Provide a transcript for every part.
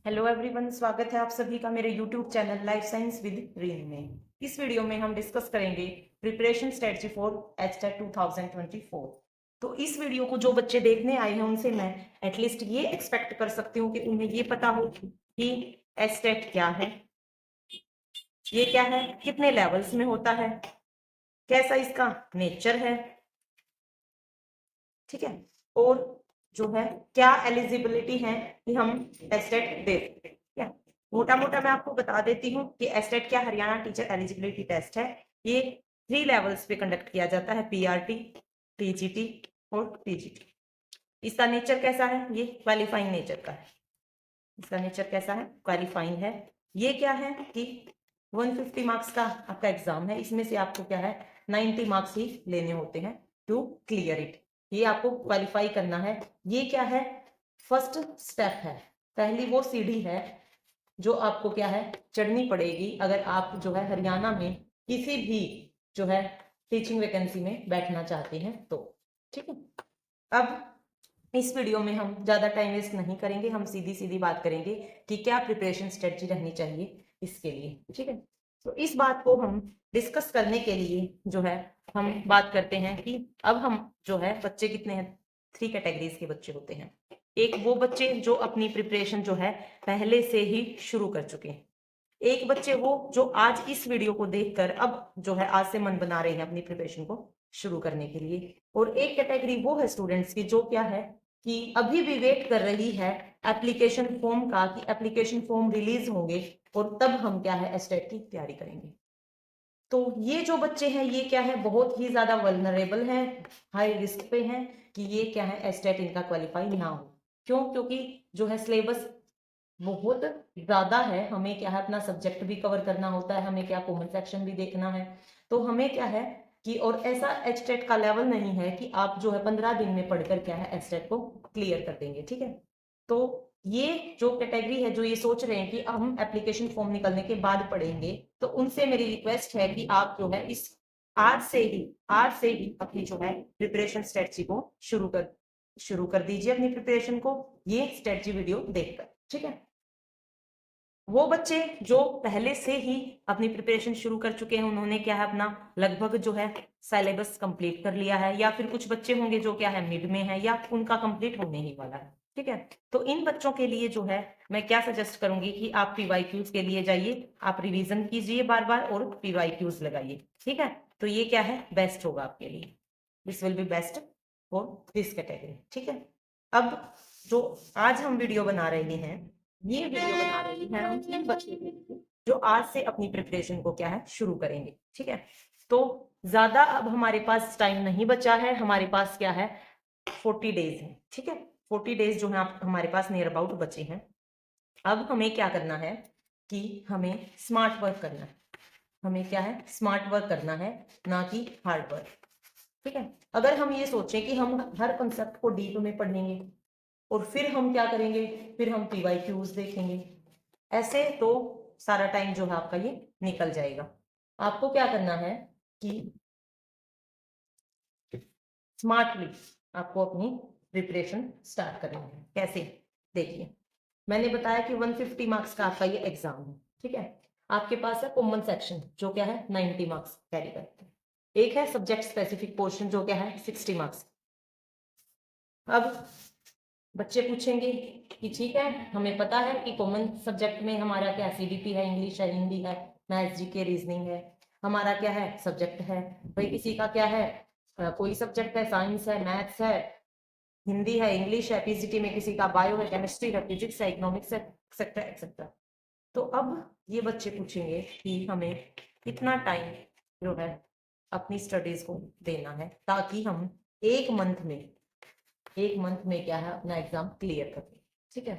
Hello everyone, स्वागत है आप सभी का मेरे YouTube channel life science with Reen में। इस वीडियो में हम डिस्कस करेंगे प्रिपरेशन स्ट्रेटजी फॉर एचटेट 2024। तो इस वीडियो को जो बच्चे देखने आए हैं उनसे मैं एटलीस्ट ये एक्सपेक्ट कर सकती हूँ कि उन्हें ये पता हो कि एचटेट क्या है, ये क्या है, कितने लेवल्स में होता है, कैसा इसका नेचर है, ठीक है, और जो है क्या एलिजिबिलिटी है कि हम एस्टेट दे सकते हैं। क्या मोटा मोटा मैं आपको बता देती हूँ कि एस्टेट क्या हरियाणा टीचर एलिजिबिलिटी टेस्ट है। ये 3 लेवल्स पे कंडक्ट किया जाता है, पीआरटी, टीजीटी और टीजीटी। इसका नेचर कैसा है? ये क्वालिफाइंग नेचर का है। इसका नेचर कैसा है? क्वालिफाइंग है। ये क्या है कि 150 मार्क्स का आपका एग्जाम है, इसमें से आपको क्या है 90 मार्क्स ही लेने होते हैं टू क्लियर इट। ये आपको क्वालिफाई करना है। ये क्या है? फर्स्ट स्टेप है, पहली वो सीढ़ी है जो आपको क्या है चढ़नी पड़ेगी अगर आप जो है हरियाणा में किसी भी जो है टीचिंग वैकेंसी में बैठना चाहते हैं तो। ठीक है, अब इस वीडियो में हम ज़्यादा टाइम वेस्ट नहीं करेंगे, हम सीधी सीधी बात करेंगे कि क्या प्रिपरेशन स्ट्रेटजी रहनी चाहिए इसके लिए। ठीक है, तो इस बात को हम डिस्कस करने के लिए जो है हम बात करते हैं कि अब हम जो है बच्चे कितने हैं, 3 कैटेगरीज के बच्चे होते हैं। एक वो बच्चे जो अपनी प्रिपरेशन जो है पहले से ही शुरू कर चुके हैं, एक बच्चे वो जो आज इस वीडियो को देखकर अब जो है आज से मन बना रहे हैं अपनी प्रिपरेशन को शुरू करने के लिए, और एक कैटेगरी वो है स्टूडेंट्स की जो क्या है कि अभी भी वेट कर रही है एप्लीकेशन फॉर्म का कि एप्लीकेशन फॉर्म रिलीज होंगे और तब हम क्या है एस्टेट की तैयारी करेंगे। तो ये जो बच्चे हैं ये क्या है बहुत ही ज्यादा वल्नरेबल हैं, हाई रिस्क पे हैं कि ये क्या है एस्टेट इनका क्वालिफाई ना हो। क्यों? क्योंकि जो है सिलेबस बहुत ज्यादा है, हमें क्या है अपना सब्जेक्ट भी कवर करना होता है, हमें क्या कॉमन सेक्शन भी देखना है। तो हमें क्या है कि और ऐसा एचटेट का लेवल नहीं है कि आप जो है 15 दिन में पढ़कर क्या है एचटेट को क्लियर कर देंगे। ठीक है, तो ये जो कैटेगरी है जो ये सोच रहे हैं कि हम एप्लीकेशन फॉर्म निकलने के बाद पढ़ेंगे, तो उनसे मेरी रिक्वेस्ट है कि आप जो है इस आज से ही अपनी जो है प्रिपरेशन स्ट्रेटजी को शुरू कर दीजिए अपनी प्रिपरेशन को ये स्ट्रेटजी वीडियो देखकर। ठीक है, वो बच्चे जो पहले से ही अपनी प्रिपरेशन शुरू कर चुके हैं उन्होंने क्या है अपना लगभग जो है सिलेबस कंप्लीट कर लिया है, या फिर कुछ बच्चे होंगे जो क्या है मिड में है या उनका कंप्लीट होने ही वाला है। ठीक है, तो इन बच्चों के लिए जो है मैं क्या सजेस्ट करूंगी कि आप पीवाईक्यूज के लिए जाइए, आप रिवीजन कीजिए बार बार और पीवाईक्यूज लगाइए। ठीक है, तो ये क्या है बेस्ट होगा आपके लिए, this will be best for this category. ठीक है, अब जो आज हम वीडियो बना रहे हैं, ये वीडियो बना रही हैं हम तीन बच्चे के लिए जो आज से अपनी प्रिपरेशन को क्या है शुरू करेंगे। ठीक है, तो ज्यादा अब हमारे पास टाइम नहीं बचा है, हमारे पास क्या है 40 डेज है। ठीक है, 40 डेज जो है आप हमारे पास नियर अबाउट बचे हैं। अब हमें क्या करना है कि हमें स्मार्ट वर्क करना है, हमें क्या है स्मार्ट वर्क करना है, ना कि हार्ड वर्क। ठीक है, अगर हम ये सोचें कि हम हर कंसेप्ट को डीप में पढ़ेंगे और फिर हम क्या करेंगे, फिर हम पीवाईक्यूज देखेंगे, ऐसे तो सारा टाइम जो है आपका ये निकल जाएगा। आपको क्या करना है कि स्मार्टली आपको अपनी प्रिपरेशन स्टार्ट करनी है। कैसे? देखिए, मैंने बताया कि 150 मार्क्स का आपका ये एग्जाम है। ठीक है, आपके पास है कॉमन सेक्शन जो क्या है 90 मार्क्स कैरी करते हैं, एक है सब्जेक्ट स्पेसिफिक पोर्शन जो क्या है 60 मार्क्स। अब बच्चे पूछेंगे कि ठीक है हमें पता है कि कॉमन सब्जेक्ट में हमारा क्या सीडीपी है, इंग्लिश है, हिंदी है, मैथ्स, जीके, रीजनिंग है, हमारा क्या है सब्जेक्ट है। भाई किसी का क्या है कोई सब्जेक्ट है, साइंस है, मैथ्स है, हिंदी है, इंग्लिश है, पीसीटी में किसी का बायो है, केमिस्ट्री है, फिजिक्स है, इकोनॉमिक्स है, एक्सेट्रा एक्सेट्रा। तो अब ये बच्चे पूछेंगे कि हमें कितना टाइम जो है अपनी स्टडीज को देना है ताकि हम एक मंथ में क्या है अपना एग्जाम क्लियर कर दें। ठीक है,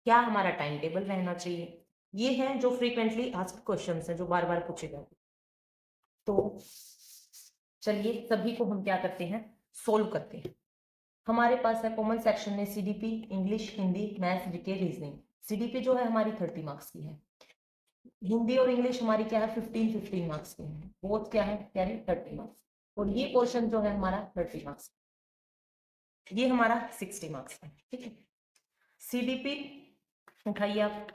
क्या हमारा टाइम टेबल रहना चाहिए, ये है जो फ्रीक्वेंटली आस्क्ड क्वेश्चंस हैं जो बार बार पूछे जाते हैं। तो चलिए सभी को हम क्या करते हैं सोल्व करते हैं। हमारे पास है कॉमन सेक्शन में CDP, English, Hindi, maths, GK, reasoning. CDP जो है हमारी 30 मार्क्स की है, हिंदी और इंग्लिश हमारी क्या है 15 मार्क्स की है, बोथ क्या है यानी 30 मार्क्स, और ये पोर्शन जो है हमारा 30 मार्क्स, ये हमारा 60 मार्क्स है। ठीक है, सीडीपी उठाइए आप,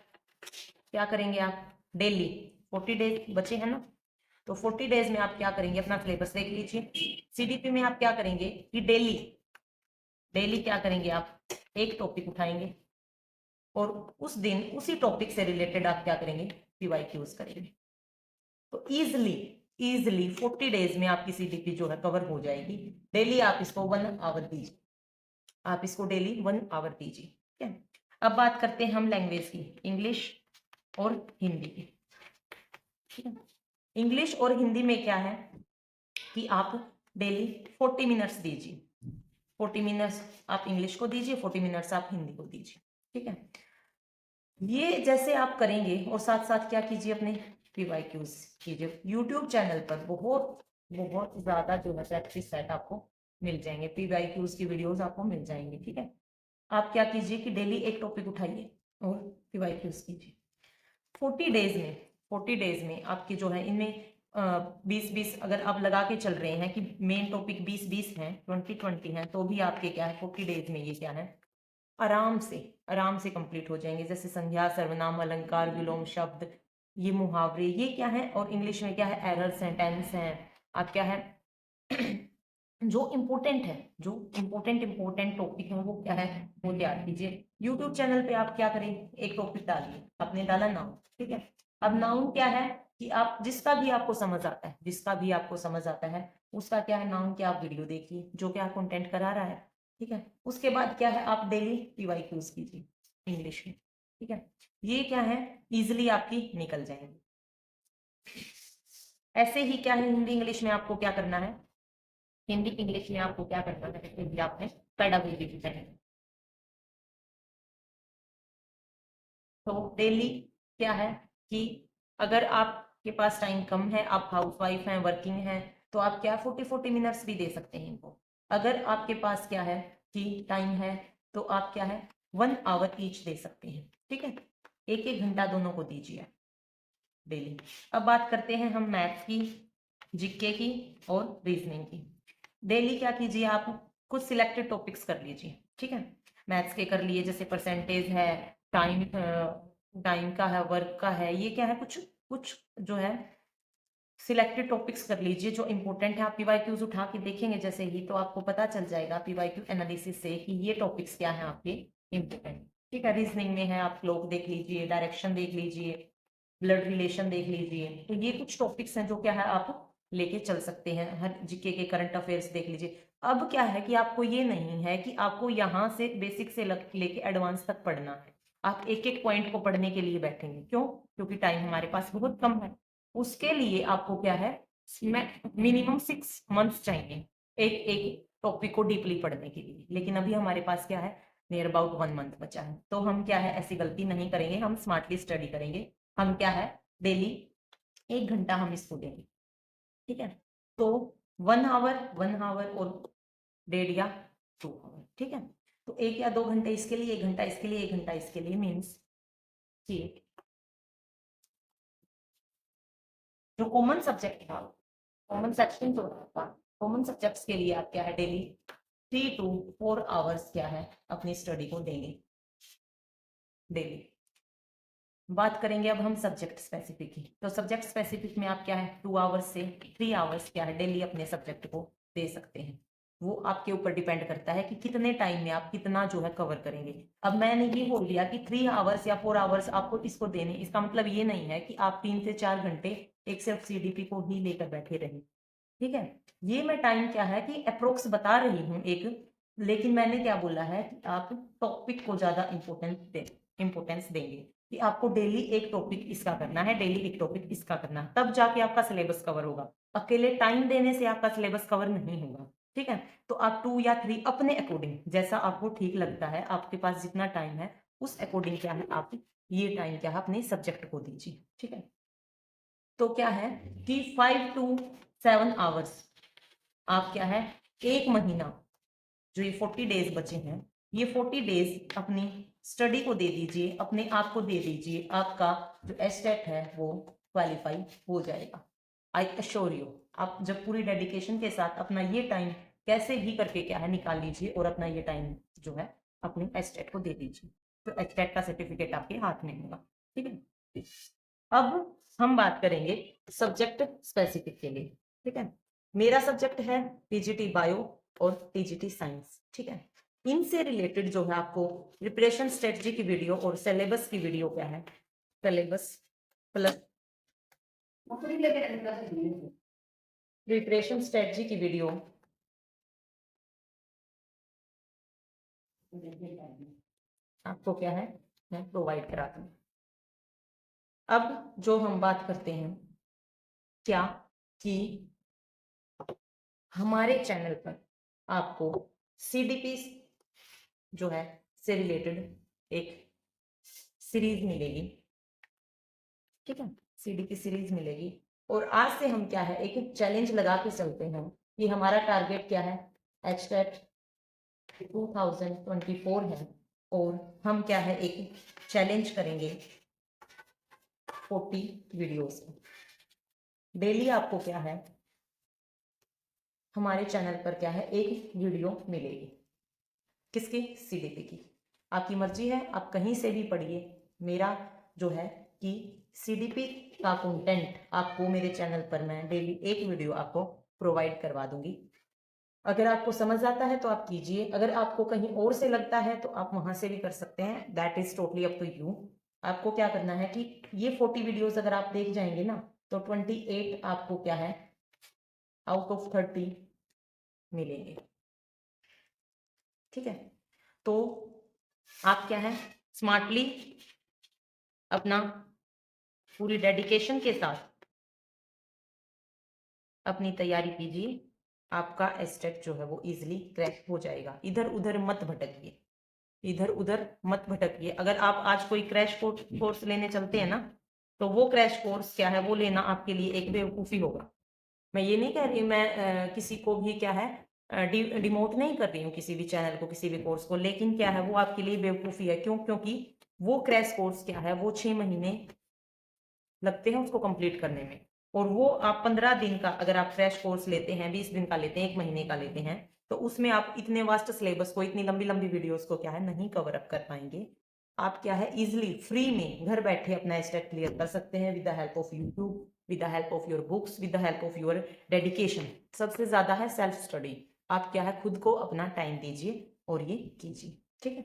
क्या करेंगे आप डेली, 40 डेज बचे हैं ना, तो 40 डेज में आप क्या करेंगे, अपना सिलेबस देख लीजिए। सीडीपी में आप क्या करेंगे कि डेली डेली क्या करेंगे, आप एक टॉपिक उठाएंगे और उस दिन उसी टॉपिक से रिलेटेड आप क्या करेंगे, पीवाईक्यूज करेंगे। तो इजिली 40 डेज में आपकी सीडीपी जो है कवर हो जाएगी। डेली आप इसको 1 आवर दीजिए, आप इसको डेली 1 आवर दीजिए, ठीक है। अब बात करते हैं हम लैंग्वेज की, इंग्लिश और हिंदी की, ठीक है। इंग्लिश और हिंदी में क्या है कि आप डेली 40 मिनट्स दीजिए, 40 मिनट्स आप इंग्लिश को दीजिए, 40 मिनट्स आप हिंदी को दीजिए, ठीक है। ये जैसे आप करेंगे और साथ साथ क्या कीजिए, अपने पीवाईक्यूज कीजिए। यूट्यूब चैनल पर बहुत बहुत ज्यादा जो है प्रैक्टिस सेट आपको मिल जाएंगे, पीवाईक्यूज की वीडियोस आपको मिल जाएंगे, ठीक है। आप क्या कीजिए कि डेली एक टॉपिक उठाइए और पीवाईक्यूज कीजिए। 40 डेज में आपके जो है इनमें 20-20 अगर आप लगा के चल रहे हैं कि मेन टॉपिक 20-20 हैं, 20-20 हैं, तो भी आपके क्या है 40 डेज में ये क्या है आराम से कंप्लीट हो जाएंगे। जैसे संज्ञा, सर्वनाम, अलंकार, विलोम शब्द, ये मुहावरे, ये क्या है, और इंग्लिश में क्या है एरर्स हैं, टेंस हैं, आप क्या है जो इम्पोर्टेंट है, जो इम्पोर्टेंट टॉपिक है वो क्या है वो तैयार कीजिए। यूट्यूब चैनल पे आप क्या करें, एक टॉपिक डालिए, आपने डाला नाउन, ठीक है। अब नाउन क्या है कि आप जिसका भी आपको समझ आता है, जिसका भी आपको समझ आता है उसका क्या है नाउन, क्या आप वीडियो देखिए जो क्या कंटेंट करा रहा है, ठीक है। उसके बाद क्या है आप डेली पीवाईक्यूज कीजिए इंग्लिश में, ठीक है। ये क्या है इजिली आपकी निकल जाएंगे। ऐसे ही क्या है हिंदी इंग्लिश में आपको क्या करना है, हिंदी इंग्लिश में आपको क्या करना है, हिंदी आपने पेडागोजी की है। तो डेली क्या है कि अगर आपके पास टाइम कम है, आप हाउसवाइफ हैं, वर्किंग हैं, तो आप क्या 40-40 मिनट्स भी दे सकते हैं इनको। अगर आपके पास क्या है कि टाइम है तो आप क्या है 1 आवर ईच दे सकते हैं, ठीक है। एक एक घंटा दोनों को दीजिए डेली। अब बात करते हैं हम मैथ्स की, जीके की और रीजनिंग की। डेली क्या कीजिए आप कुछ सिलेक्टेड टॉपिक्स कर लीजिए, ठीक है। मैथ्स के कर लिए, जैसे परसेंटेज है, टाइम टाइम का है, वर्क का है, ये क्या है कुछ कुछ जो है सिलेक्टेड टॉपिक्स कर लीजिए जो इंपॉर्टेंट है। आप पीवाईक्यूज उठा के देखेंगे जैसे ही, तो आपको पता चल जाएगा पीवाईक्यू एनालिसिस से कि ये टॉपिक्स क्या है आपके इंपॉर्टेंट, ठीक है। रीजनिंग में है आप क्लॉक देख लीजिए, डायरेक्शन देख लीजिए, ब्लड रिलेशन देख लीजिए, तो ये कुछ टॉपिक्स हैं जो क्या है आप लेके चल सकते हैं। हर जीके के करंट अफेयर्स देख लीजिए। अब क्या है कि आपको ये नहीं है कि आपको यहाँ से बेसिक से लेके एडवांस तक पढ़ना है, आप एक एक पॉइंट को पढ़ने के लिए बैठेंगे, क्यों, क्योंकि टाइम हमारे पास बहुत कम है। उसके लिए आपको क्या है मिनिमम 6 मंथ्स चाहिए एक एक टॉपिक को डीपली पढ़ने के लिए, लेकिन अभी हमारे पास क्या है नियर अबाउट 1 मंथ बचा है। तो हम क्या है ऐसी गलती नहीं करेंगे, हम स्मार्टली स्टडी करेंगे। हम क्या है डेली 1 घंटा हम इसको देंगे, ठीक है। तो 1 आवर और 1.5 या 2 आवर, ठीक है। तो 1 या 2 घंटे इसके लिए, 1 घंटा इसके लिए, 1 घंटा इसके लिए, मीन्स कि जो कॉमन सब्जेक्ट था, कॉमन सेक्शन जो था, कॉमन सब्जेक्ट्स के लिए आप क्या है डेली 3 to 4 आवर्स क्या है अपनी स्टडी को देंगे डेली। बात करेंगे अब हम सब्जेक्ट स्पेसिफिक की, तो सब्जेक्ट स्पेसिफिक में आप क्या है 2 आवर्स से 3 आवर्स क्या है डेली अपने सब्जेक्ट को दे सकते हैं। वो आपके ऊपर डिपेंड करता है कि कितने टाइम में आप कितना जो है कवर करेंगे। अब मैंने ये बोल दिया कि 3 आवर्स या 4 आवर्स आपको इसको देने, इसका मतलब ये नहीं है कि आप 3 से 4 घंटे एक सिर्फ सीडीपी को ही लेकर बैठे रहे, ठीक है। ये मैं टाइम क्या है कि अप्रोक्स बता रही हूँ एक, लेकिन मैंने क्या बोला है कि आप टॉपिक को ज्यादा इंपोर्टेंस देंगे कि आपको डेली एक टॉपिक इसका करना है, डेली एक टॉपिक इसका करना है, तब जाके आपका सिलेबस कवर होगा। अकेले टाइम देने से आपका सिलेबस कवर नहीं होगा, ठीक है। तो आप 2 या 3 अपने अकॉर्डिंग जैसा आपको ठीक लगता है, आपके पास जितना टाइम है उस अकॉर्डिंग क्या है आप ये टाइम क्या है अपने सब्जेक्ट को दीजिए, ठीक है। तो क्या है कि 5 to 7 आवर्स आप क्या है एक महीना, जो ये 40 डेज बचे हैं, ये 40 डेज अपनी स्टडी को दे दीजिए, अपने आप को दे दीजिए, आपका जो एस्टेट है वो क्वालिफाई हो जाएगा। आई अश्योर यू, आप जब पूरी डेडिकेशन के साथ अपना ये टाइम कैसे भी करके क्या है निकाल लीजिए और अपना ये टाइम जो है अपने एस्टेट को दे दीजिए। तो एचटेट का सर्टिफिकेट आपके हाथ में होगा। ठीक है, अब हम बात करेंगे सब्जेक्ट स्पेसिफिक के लिए। ठीक है, मेरा सब्जेक्ट है टीजीटी बायो और टीजीटी साइंस। ठीक है, इनसे रिलेटेड जो है आपको प्रिपरेशन स्ट्रेटजी की वीडियो और सिलेबस की वीडियो क्या है, सिलेबस प्लस प्रिपरेशन स्ट्रेटजी की वीडियो आपको क्या है मैं प्रोवाइड कराती हूँ। अब जो हम बात करते हैं क्या कि हमारे चैनल पर आपको सीडीपी जो है से रिलेटेड एक सीरीज मिलेगी। ठीक है, सीडीपी सीरीज मिलेगी और आज से हम क्या है एक चैलेंज लगा के चलते हैं कि हमारा टारगेट क्या है, एचटेट 2024 है और हम क्या है एक चैलेंज करेंगे 40 वीडियोस का। डेली आपको क्या है हमारे चैनल पर क्या है एक वीडियो मिलेगी, किसकी, सीडीपी की। आपकी मर्जी है, आप कहीं से भी पढ़िए। मेरा जो है कि सीडीपी का कंटेंट आपको मेरे चैनल पर मैं डेली एक वीडियो आपको प्रोवाइड करवा दूंगी। अगर आपको समझ आता है तो आप कीजिए, अगर आपको कहीं और से लगता है तो आप वहां से भी कर सकते हैं, that is totally up to you. आपको क्या करना है कि ये 40 वीडियोस अगर आप देख जाएंगे ना तो 28 आपको क्या है आउट ऑफ 30 मिलेंगे। ठीक है, तो आप क्या है स्मार्टली अपना पूरी डेडिकेशन के साथ अपनी तैयारी कीजिए, आपका एस्टेट जो है वो इजीली क्रैक हो जाएगा। इधर उधर मत भटकिए, इधर उधर मत भटकिए। अगर आप आज कोई क्रैश कोर्स लेने चलते हैं ना तो वो क्रैश कोर्स क्या है वो लेना आपके लिए एक बेवकूफ़ी होगा। मैं ये नहीं कह रही, मैं किसी को भी क्या है डिमोट नहीं कर रही हूँ किसी भी चैनल को, किसी भी कोर्स को, लेकिन क्या है वो आपके लिए बेवकूफ़ी है। क्यों? क्योंकि वो क्रैश कोर्स क्या है वो 6 महीने लगते हैं उसको कंप्लीट करने में, और वो आप 15 दिन का अगर आप क्रैश कोर्स लेते हैं, 20 दिन का लेते हैं, 1 महीने का लेते हैं, तो उसमें आप इतने वास्ट सिलेबस को, इतनी लंबी लंबी वीडियोस को क्या है नहीं कवर अप कर पाएंगे। आप क्या है इजिली फ्री में घर बैठे अपना एस्टेट क्लियर कर सकते हैं with the help of YouTube, with the help of your books, with the help of your dedication. सबसे ज्यादा है सेल्फ स्टडी। आप क्या है खुद को अपना टाइम दीजिए और ये कीजिए। ठीक है,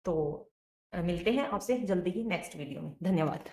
तो मिलते हैं आपसे जल्दी ही नेक्स्ट वीडियो में। धन्यवाद।